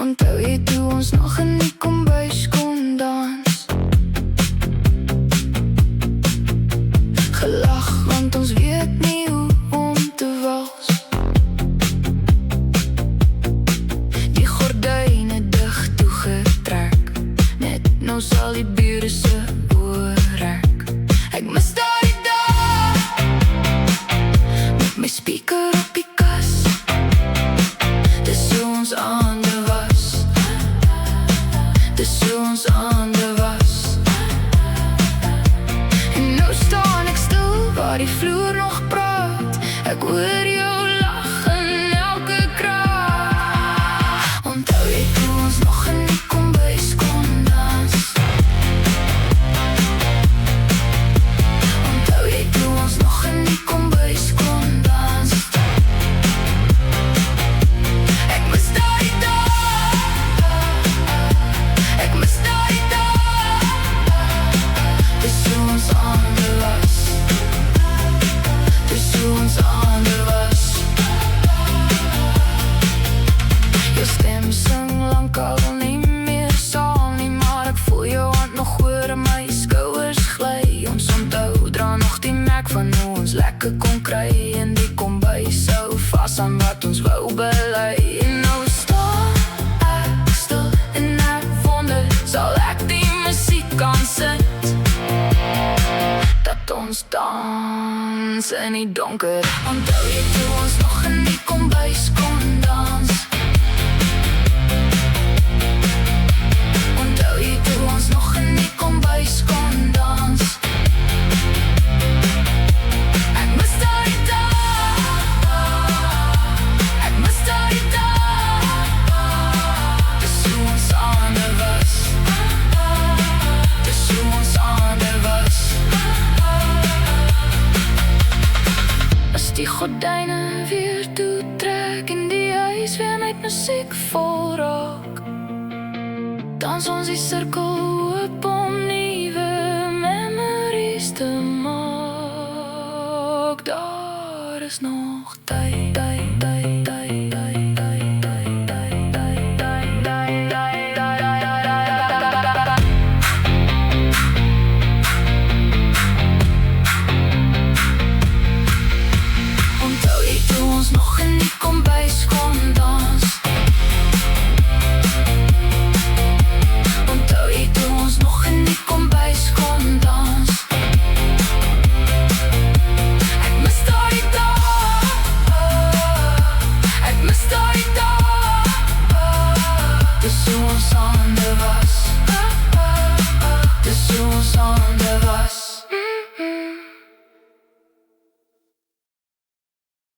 Onthou jy toe ons nog in die kombuis kon dans? Gelag want ons weet nie hoe om te wals. Die gordyne dig toegetrek, net nou sal die bure se oor rek. Ek mis daai dag met my speaker op die kas. Dis hoe ons aande was, dis hoe ons aande was. En nou staan ek stil waar die vloer nog praat. Ek hoor jou lag in elke kraak. Onthou jy toe ons nog in die kombuis kon dans? Onthou jy toe ons nog in die kombuis kon dans? Ek mis daai dag, ek mis daai dag. Dis hoe ons aande was, dis hoe ons aande was. Jou stem sing lang al nie meer saam nie, maar ek voel jou hand nog oor my skouers gly. Ons onthou dra nog die merk van hoe ons lekker kon kry in die kombuis. Hou vas aan wat ons wou bely. En nou staan ek stil en ek wonder, sal ek die musiek kan sit? Dat ons dans in die donker. Onthou jy toe ons nog in die kombuis kon dans? Onthou jy toe ons nog in die kombuis kon dans? Ek mis daai dag, ek mis daai dag. Dis hoe ons aande was, dis hoe ons aande was. As die gordyne weer toetrek en die huis weer met musiek vol raak, dans ons die sirkel oop om nuwe memories te maak. Daar is nog